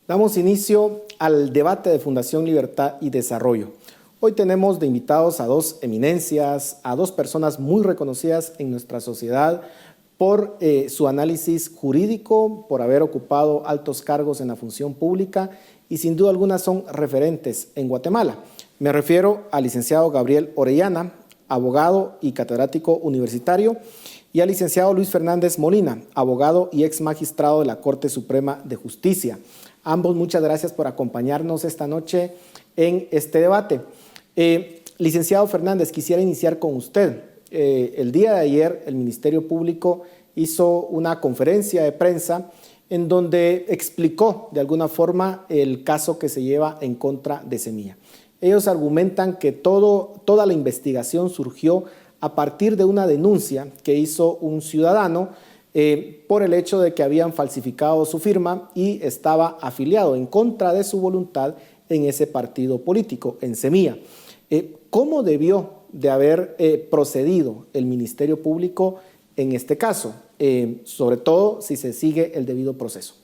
Damos inicio al debate de Fundación Libertad y Desarrollo. Hoy tenemos de invitados a dos eminencias, a dos personas muy reconocidas en nuestra sociedad por su análisis jurídico, por haber ocupado altos cargos en la función pública y sin duda alguna son referentes en Guatemala. Me refiero al licenciado Gabriel Orellana, abogado y catedrático universitario, y al licenciado Luis Fernández Molina, abogado y ex magistrado de la Corte Suprema de Justicia. Ambos, muchas gracias por acompañarnos esta noche en este debate. Licenciado Fernández, quisiera iniciar con usted. El día de ayer el Ministerio Público hizo una conferencia de prensa en donde explicó de alguna forma el caso que se lleva en contra de Semilla. Ellos argumentan que toda la investigación surgió a partir de una denuncia que hizo un ciudadano por el hecho de que habían falsificado su firma y estaba afiliado en contra de su voluntad en ese partido político, en Semilla. ¿Cómo debió de haber procedido el Ministerio Público en este caso? Sobre todo si se sigue el debido proceso.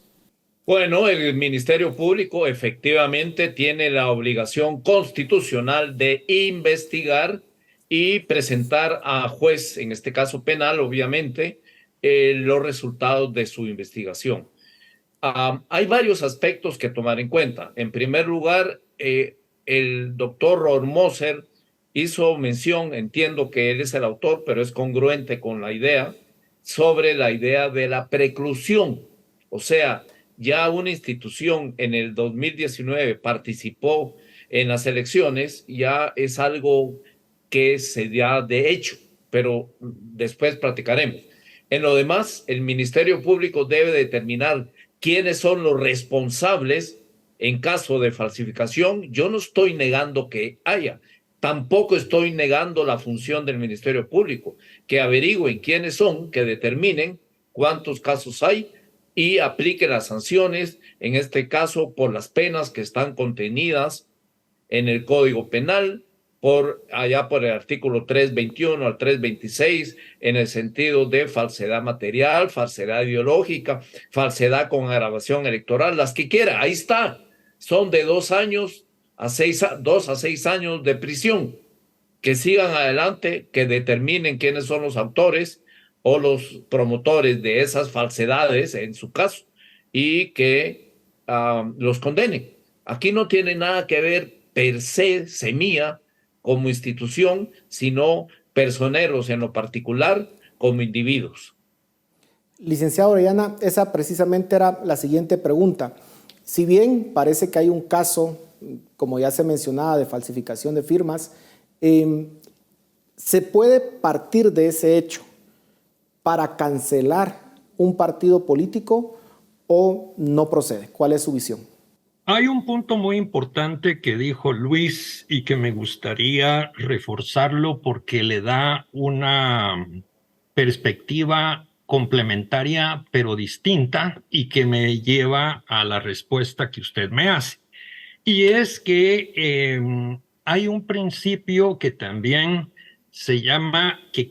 Bueno, el Ministerio Público efectivamente tiene la obligación constitucional de investigar y presentar a juez, en este caso penal, obviamente, los resultados de su investigación. Hay varios aspectos que tomar en cuenta. En primer lugar, el doctor Rohrmoser hizo mención, entiendo que él es el autor, pero es congruente con la idea, sobre la idea de la preclusión. O sea, ya una institución en el 2019 participó en las elecciones, ya es algo que se da de hecho, pero después platicaremos. En lo demás, el Ministerio Público debe determinar quiénes son los responsables en caso de falsificación. Yo no estoy negando que haya, tampoco estoy negando la función del Ministerio Público, que averigüen quiénes son, que determinen cuántos casos hay y aplique las sanciones, en este caso por las penas que están contenidas en el Código Penal, allá por el artículo 321 al 326, en el sentido de falsedad material, falsedad ideológica, falsedad con agravación electoral, las que quiera, ahí está. Son de 2 a 6 años de prisión. Que sigan adelante, que determinen quiénes son los autores o los promotores de esas falsedades, en su caso, y que los condenen. Aquí no tiene nada que ver per se Semilla como institución, sino personeros en lo particular como individuos. Licenciado Orellana, esa precisamente era la siguiente pregunta. Si bien parece que hay un caso, como ya se mencionaba, de falsificación de firmas, ¿se puede partir de ese hecho para cancelar un partido político o no procede? ¿Cuál es su visión? Hay un punto muy importante que dijo Luis y que me gustaría reforzarlo porque le da una perspectiva complementaria pero distinta y que me lleva a la respuesta que usted me hace. Y es que hay un principio que también se llama, que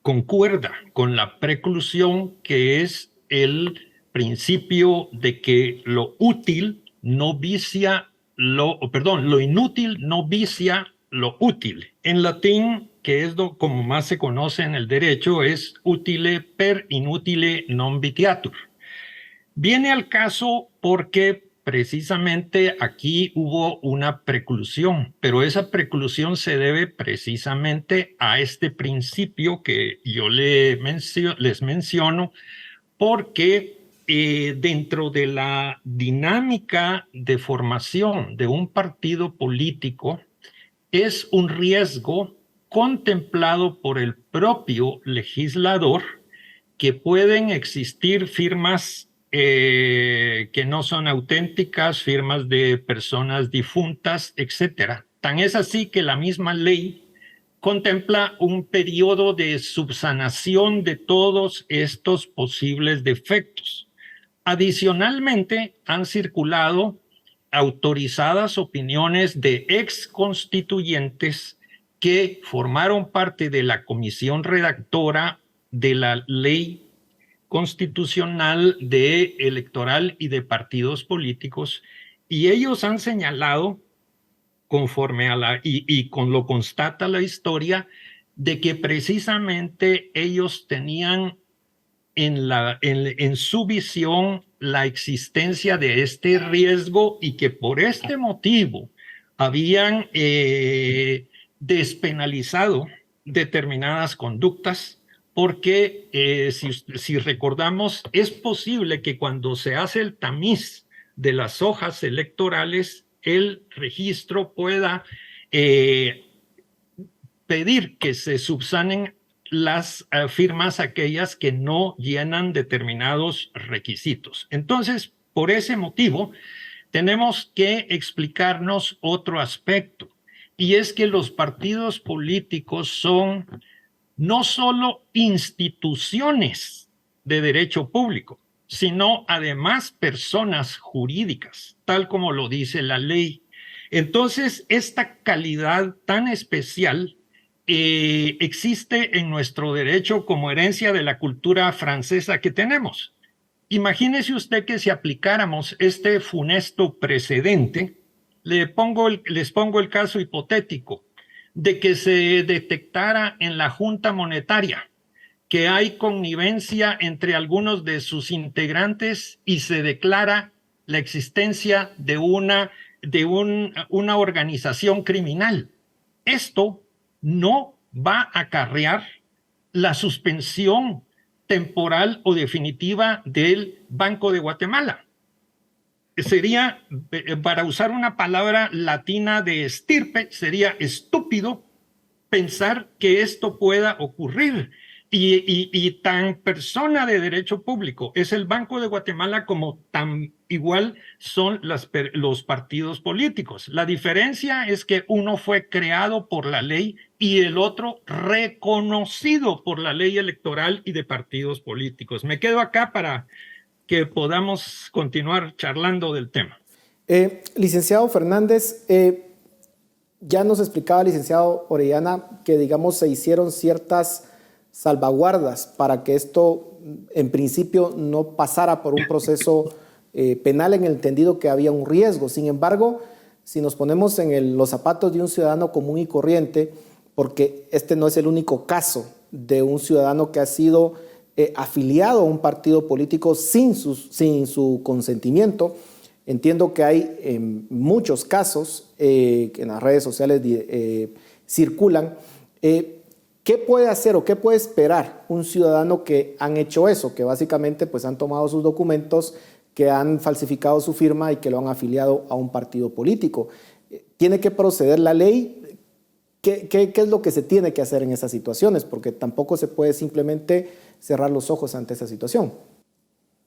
concuerda con la preclusión, que es el principio de que lo inútil no vicia lo útil. En latín, que es como más se conoce en el derecho, es utile per inutile non vitiatur. Viene al caso porque precisamente aquí hubo una preclusión, pero esa preclusión se debe precisamente a este principio que yo les menciono, porque dentro de la dinámica de formación de un partido político es un riesgo contemplado por el propio legislador que pueden existir firmas que no son auténticas, firmas de personas difuntas, etcétera. Tan es así que la misma ley contempla un periodo de subsanación de todos estos posibles defectos. Adicionalmente, han circulado autorizadas opiniones de ex constituyentes que formaron parte de la comisión redactora de la ley Constitucional de Electoral y de Partidos Políticos, y ellos han señalado, conforme a y con lo constata la historia, de que precisamente ellos tenían en su visión la existencia de este riesgo y que por este motivo habían despenalizado determinadas conductas, porque si recordamos, es posible que cuando se hace el tamiz de las hojas electorales, el registro pueda pedir que se subsanen las firmas aquellas que no llenan determinados requisitos. Entonces, por ese motivo, tenemos que explicarnos otro aspecto, y es que los partidos políticos son no solo instituciones de derecho público, sino además personas jurídicas, tal como lo dice la ley. Entonces, esta calidad tan especial existe en nuestro derecho como herencia de la cultura francesa que tenemos. Imagínese usted que si aplicáramos este funesto precedente, les pongo el caso hipotético de que se detectara en la Junta Monetaria que hay connivencia entre algunos de sus integrantes y se declara la existencia de una organización criminal. Esto no va a acarrear la suspensión temporal o definitiva del Banco de Guatemala. Sería, para usar una palabra latina de estirpe, sería estúpido pensar que esto pueda ocurrir. Y tan persona de derecho público es el Banco de Guatemala como tan igual son los partidos políticos. La diferencia es que uno fue creado por la ley y el otro reconocido por la ley electoral y de partidos políticos. Me quedo acá para que podamos continuar charlando del tema. Licenciado Fernández, ya nos explicaba, licenciado Orellana, que digamos se hicieron ciertas salvaguardas para que esto en principio no pasara por un proceso penal, en el entendido que había un riesgo. Sin embargo, si nos ponemos en los zapatos de un ciudadano común y corriente, porque este no es el único caso de un ciudadano que ha sido afiliado a un partido político sin su consentimiento, entiendo que hay muchos casos que en las redes sociales circulan. ¿Qué puede hacer o qué puede esperar un ciudadano que han hecho eso, que básicamente pues han tomado sus documentos, que han falsificado su firma y que lo han afiliado a un partido político? ¿Tiene que proceder la ley? ¿Qué es lo que se tiene que hacer en esas situaciones? Porque tampoco se puede simplemente cerrar los ojos ante esa situación.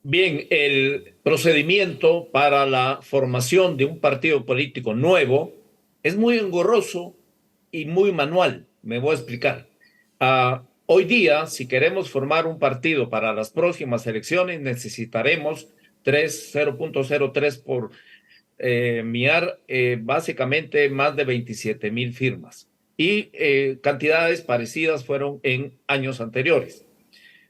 Bien, el procedimiento para la formación de un partido político nuevo es muy engorroso y muy manual. Me voy a explicar. Hoy día, si queremos formar un partido para las próximas elecciones, necesitaremos 0.03 por MIAR, básicamente más de 27,000 firmas. Y cantidades parecidas fueron en años anteriores.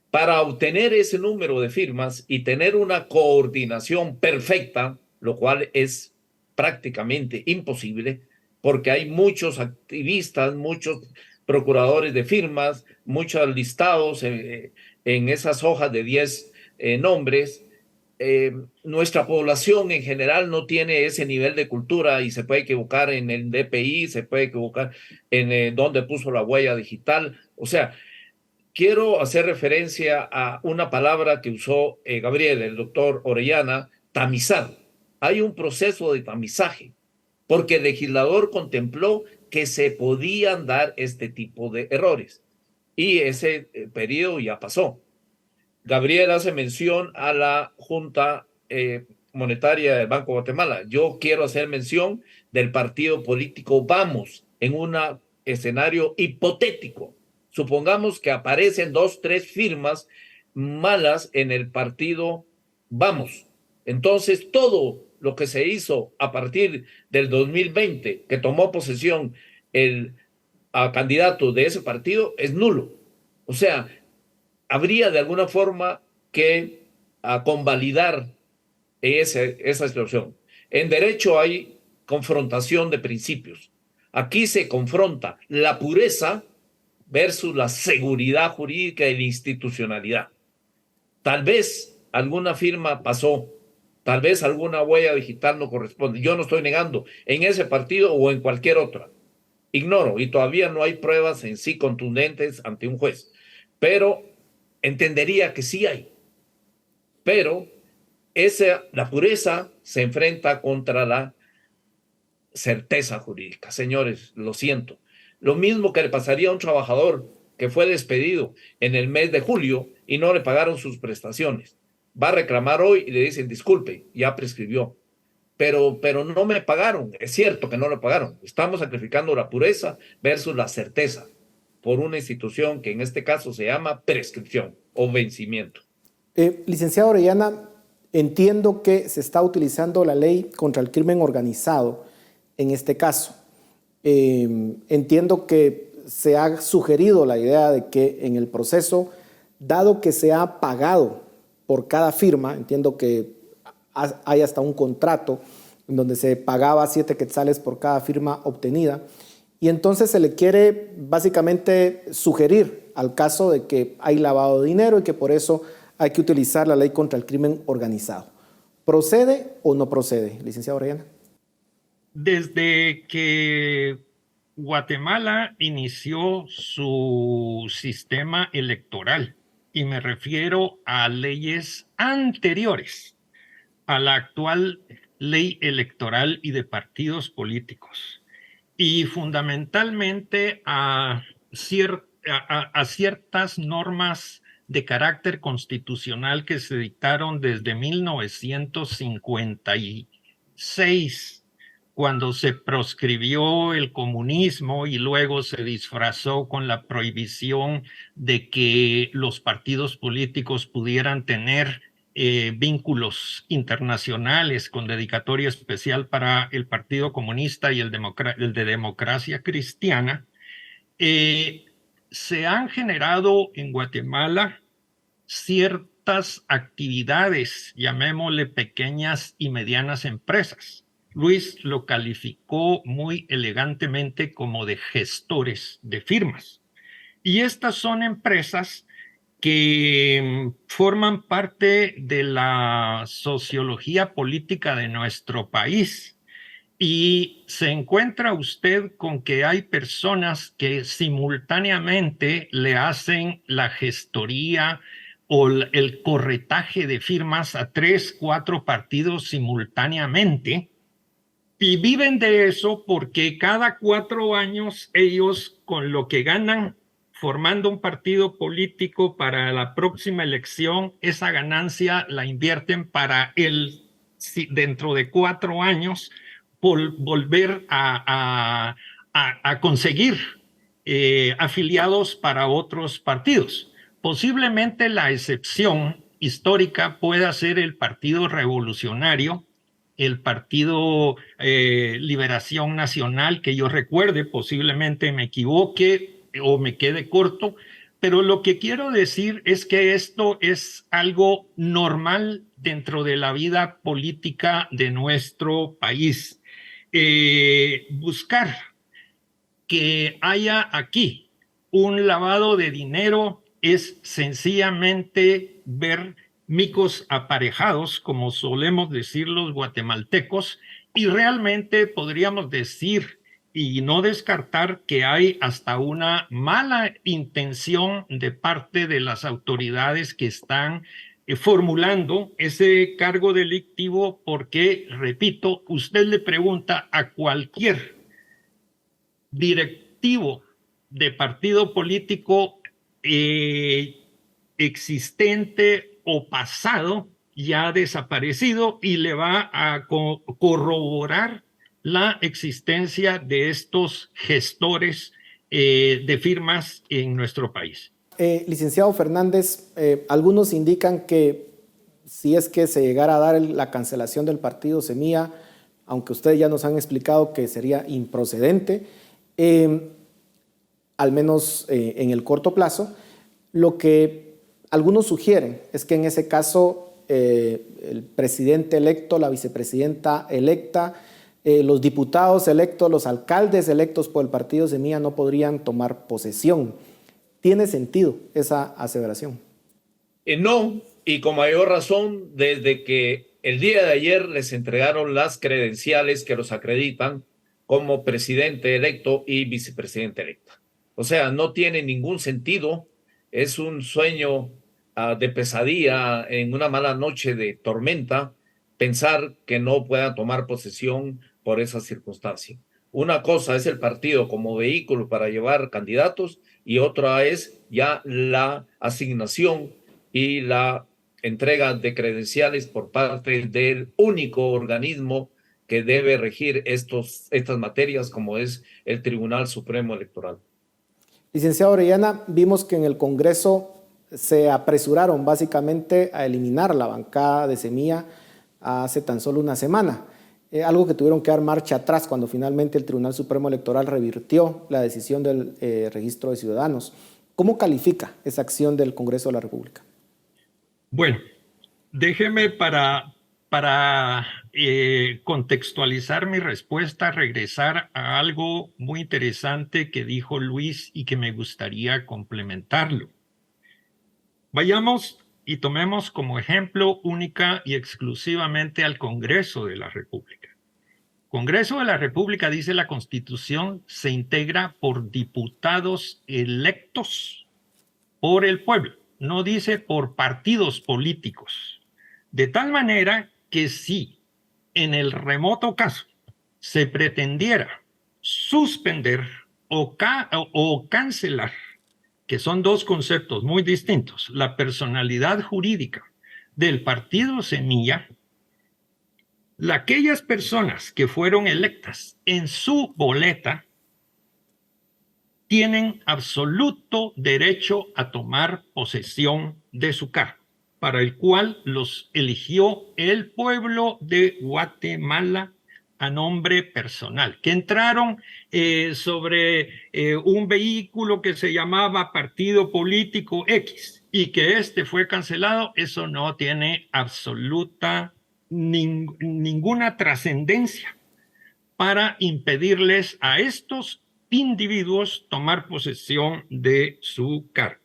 Para obtener ese número de firmas y tener una coordinación perfecta, lo cual es prácticamente imposible, porque hay muchos activistas, muchos procuradores de firmas, muchos listados en esas hojas de 10 nombres. Nuestra población en general no tiene ese nivel de cultura y se puede equivocar en el DPI, se puede equivocar en dónde puso la huella digital. O sea, quiero hacer referencia a una palabra que usó Gabriel, el doctor Orellana, tamizar. Hay un proceso de tamizaje, porque el legislador contempló que se podían dar este tipo de errores. Y ese periodo ya pasó. Gabriel hace mención a la Junta Monetaria del Banco de Guatemala. Yo quiero hacer mención del partido político Vamos en un escenario hipotético. Supongamos que aparecen 2, 3 firmas malas en el partido Vamos. Entonces, todo lo que se hizo a partir del 2020, que tomó posesión el candidato de ese partido, es nulo. O sea, habría de alguna forma que convalidar esa situación. En derecho hay confrontación de principios. Aquí se confronta la pureza versus la seguridad jurídica y la institucionalidad. Tal vez alguna firma pasó, tal vez alguna huella digital no corresponde. Yo no estoy negando en ese partido o en cualquier otra. Ignoro y todavía no hay pruebas en sí contundentes ante un juez, pero entendería que sí hay. Pero la pureza se enfrenta contra la certeza jurídica. Señores, lo siento. Lo mismo que le pasaría a un trabajador que fue despedido en el mes de julio y no le pagaron sus prestaciones. Va a reclamar hoy y le dicen, disculpe, ya prescribió. Pero no me pagaron. Es cierto que no le pagaron. Estamos sacrificando la pureza versus la certeza por una institución que en este caso se llama prescripción o vencimiento. Licenciado Orellana, entiendo que se está utilizando la ley contra el crimen organizado en este caso. Entiendo que se ha sugerido la idea de que en el proceso, dado que se ha pagado por cada firma, entiendo que hay hasta un contrato en donde se pagaba 7 quetzales por cada firma obtenida, y entonces se le quiere básicamente sugerir al caso de que hay lavado de dinero y que por eso hay que utilizar la ley contra el crimen organizado. ¿Procede o no procede, licenciado Orellana? Desde que Guatemala inició su sistema electoral, y me refiero a leyes anteriores a la actual ley electoral y de partidos políticos, y fundamentalmente a ciertas normas de carácter constitucional que se dictaron desde 1956, cuando se proscribió el comunismo y luego se disfrazó con la prohibición de que los partidos políticos pudieran tener vínculos internacionales, con dedicatoria especial para el Partido Comunista y el de Democracia Cristiana. Se han generado en Guatemala ciertas actividades, llamémosle pequeñas y medianas empresas. Luis lo calificó muy elegantemente como de gestores de firmas. Y estas son empresas que forman parte de la sociología política de nuestro país. Y se encuentra usted con que hay personas que simultáneamente le hacen la gestoría o el corretaje de firmas a 3, 4 partidos simultáneamente, y viven de eso porque cada 4 años ellos, con lo que ganan formando un partido político para la próxima elección, esa ganancia la invierten para dentro de 4 años volver a conseguir afiliados para otros partidos. Posiblemente la excepción histórica pueda ser el Partido Revolucionario, el Partido Liberación Nacional, que yo recuerde, posiblemente me equivoque o me quede corto, pero lo que quiero decir es que esto es algo normal dentro de la vida política de nuestro país. Buscar que haya aquí un lavado de dinero es sencillamente ver micos aparejados, como solemos decir los guatemaltecos, y realmente podríamos decir y no descartar que hay hasta una mala intención de parte de las autoridades que están formulando ese cargo delictivo, porque, repito, usted le pregunta a cualquier directivo de partido político existente o pasado, ya desaparecido, y le va a corroborar la existencia de estos gestores de firmas en nuestro país. Licenciado Fernández, algunos indican que si es que se llegara a dar la cancelación del partido Semilla, aunque ustedes ya nos han explicado que sería improcedente, al menos en el corto plazo, lo que algunos sugieren es que en ese caso el presidente electo, la vicepresidenta electa, los diputados electos, los alcaldes electos por el partido Semilla no podrían tomar posesión. ¿Tiene sentido esa aseveración? No, y con mayor razón desde que el día de ayer les entregaron las credenciales que los acreditan como presidente electo y vicepresidente electa. O sea, no tiene ningún sentido, es un sueño de pesadilla en una mala noche de tormenta pensar que no puedan tomar posesión por esa circunstancia. Una cosa es el partido como vehículo para llevar candidatos y otra es ya la asignación y la entrega de credenciales por parte del único organismo que debe regir estas materias, como es el Tribunal Supremo Electoral. Licenciado Orellana, vimos que en el Congreso se apresuraron básicamente a eliminar la bancada de Semilla hace tan solo una semana, algo que tuvieron que dar marcha atrás cuando finalmente el Tribunal Supremo Electoral revirtió la decisión del registro de ciudadanos. ¿Cómo califica esa acción del Congreso de la República? Bueno, déjeme para contextualizar mi respuesta, regresar a algo muy interesante que dijo Luis y que me gustaría complementarlo. Vayamos y tomemos como ejemplo única y exclusivamente al Congreso de la República. Congreso de la República, dice la Constitución, se integra por diputados electos por el pueblo, no dice por partidos políticos. De tal manera que si en el remoto caso se pretendiera suspender o cancelar, que son dos conceptos muy distintos, la personalidad jurídica del partido Semilla, aquellas personas que fueron electas en su boleta tienen absoluto derecho a tomar posesión de su cargo, para el cual los eligió el pueblo de Guatemala a nombre personal, que entraron sobre un vehículo que se llamaba Partido Político X y que este fue cancelado. Eso no tiene absoluta ninguna trascendencia para impedirles a estos individuos tomar posesión de su cargo.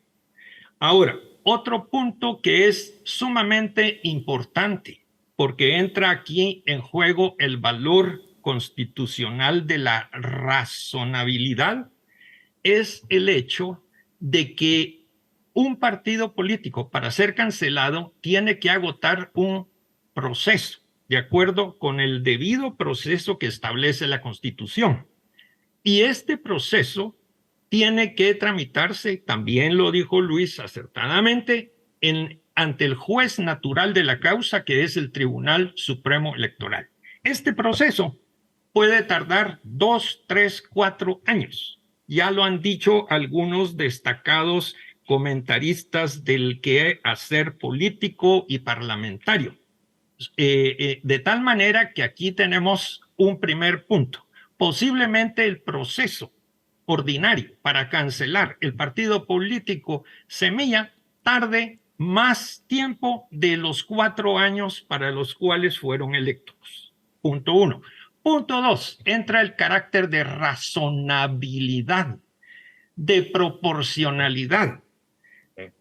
Ahora, otro punto que es sumamente importante, porque entra aquí en juego el valor constitucional de la razonabilidad, es el hecho de que un partido político, para ser cancelado, tiene que agotar un proceso, de acuerdo con el debido proceso que establece la Constitución. Y este proceso tiene que tramitarse, también lo dijo Luis acertadamente, ante el juez natural de la causa, que es el Tribunal Supremo Electoral. Este proceso puede tardar 2, 3, 4 años. Ya lo han dicho algunos destacados comentaristas del quehacer político y parlamentario. De tal manera que aquí tenemos un primer punto. Posiblemente el proceso ordinario para cancelar el partido político Semilla tarde más tiempo de los 4 años para los cuales fueron electos. Punto 1. Punto 2. Entra el carácter de razonabilidad, de proporcionalidad.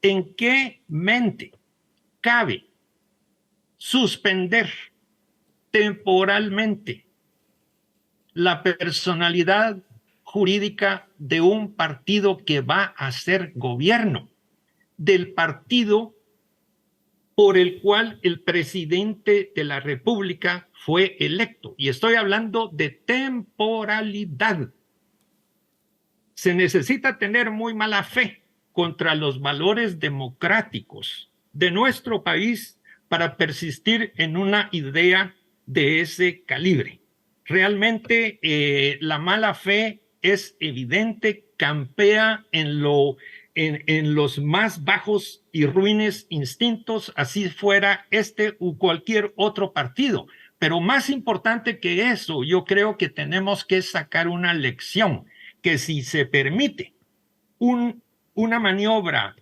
¿En qué mente cabe suspender temporalmente la personalidad jurídica de un partido que va a ser gobierno, del partido por el cual el presidente de la República fue electo? Y estoy hablando de temporalidad. Se necesita tener muy mala fe contra los valores democráticos de nuestro país para persistir en una idea de ese calibre. Realmente la mala fe es evidente, campea en los más bajos y ruines instintos, así fuera este u cualquier otro partido. Pero más importante que eso, yo creo que tenemos que sacar una lección, que si se permite una maniobra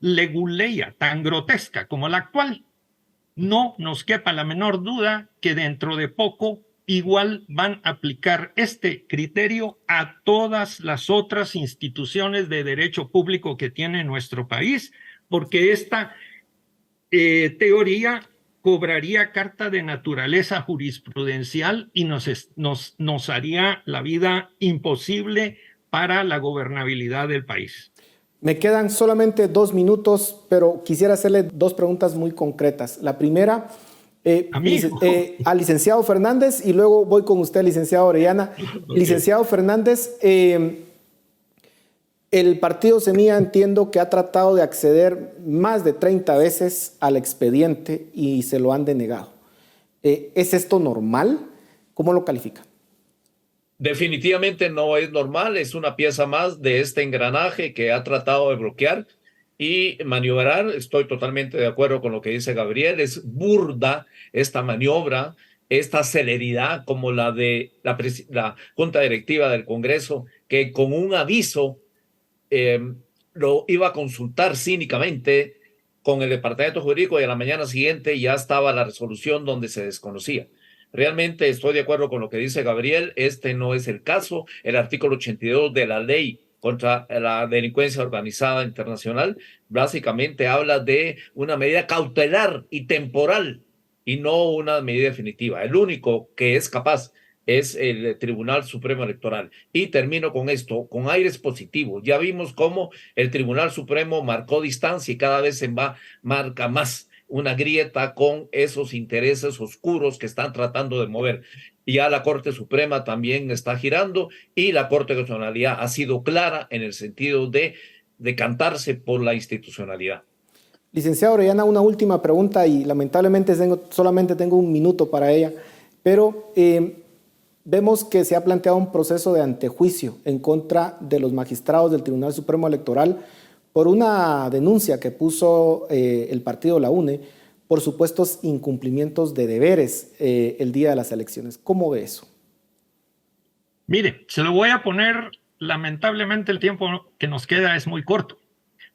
leguleya tan grotesca como la actual, no nos quepa la menor duda que dentro de poco igual van a aplicar este criterio a todas las otras instituciones de derecho público que tiene nuestro país, porque esta teoría cobraría carta de naturaleza jurisprudencial y nos haría la vida imposible para la gobernabilidad del país. Me quedan solamente 2 minutos, pero quisiera hacerle 2 preguntas muy concretas. La primera, al licenciado Fernández, y luego voy con usted, licenciado Orellana. Okay. Licenciado Fernández, el partido Semilla entiendo que ha tratado de acceder más de 30 veces al expediente y se lo han denegado. ¿Es esto normal? ¿Cómo lo califica? Definitivamente no es normal, es una pieza más de este engranaje que ha tratado de bloquear y maniobrar. Estoy totalmente de acuerdo con lo que dice Gabriel, es burda esta maniobra, esta celeridad como la de la Junta Directiva del Congreso, que con un aviso lo iba a consultar cínicamente con el Departamento Jurídico y a la mañana siguiente ya estaba la resolución donde se desconocía. Realmente estoy de acuerdo con lo que dice Gabriel, este no es el caso. El artículo 82 de la ley contra la delincuencia organizada internacional básicamente habla de una medida cautelar y temporal y no una medida definitiva. El único que es capaz es el Tribunal Supremo Electoral. Y termino con esto, con aires positivos. Ya vimos cómo el Tribunal Supremo marcó distancia y cada vez marca más una grieta con esos intereses oscuros que están tratando de mover. Ya la Corte Suprema también está girando y la Corte de Constitucionalidad ha sido clara en el sentido de decantarse por la institucionalidad. Licenciado Orellana, una última pregunta y lamentablemente solamente tengo 1 minuto para ella, pero vemos que se ha planteado un proceso de antejuicio en contra de los magistrados del Tribunal Supremo Electoral por una denuncia que puso el partido La UNE por supuestos incumplimientos de deberes el día de las elecciones. ¿Cómo ve eso? Mire, se lo voy a poner, lamentablemente el tiempo que nos queda es muy corto,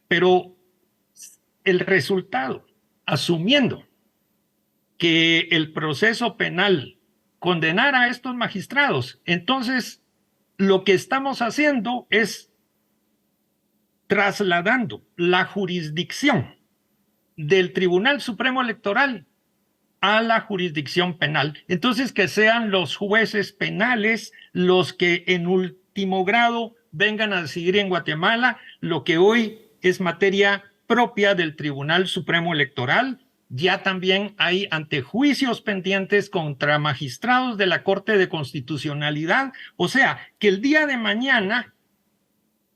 pero el resultado, asumiendo que el proceso penal condenara a estos magistrados, entonces lo que estamos haciendo es trasladando la jurisdicción del Tribunal Supremo Electoral a la jurisdicción penal. Entonces, que sean los jueces penales los que en último grado vengan a decidir en Guatemala lo que hoy es materia propia del Tribunal Supremo Electoral. Ya también hay antejuicios pendientes contra magistrados de la Corte de Constitucionalidad. O sea, que el día de mañana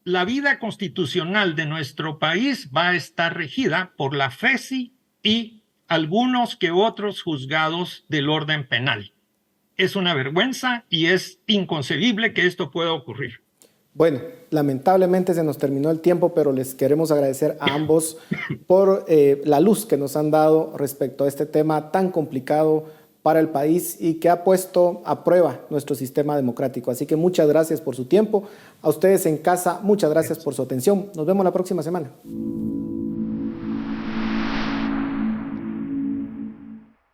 la vida constitucional de nuestro país va a estar regida por la FESI y algunos que otros juzgados del orden penal. Es una vergüenza y es inconcebible que esto pueda ocurrir. Bueno, lamentablemente se nos terminó el tiempo, pero les queremos agradecer a ambos por la luz que nos han dado respecto a este tema tan complicado para el país y que ha puesto a prueba nuestro sistema democrático. Así que muchas gracias por su tiempo. A ustedes en casa, muchas gracias por su atención. Nos vemos la próxima semana.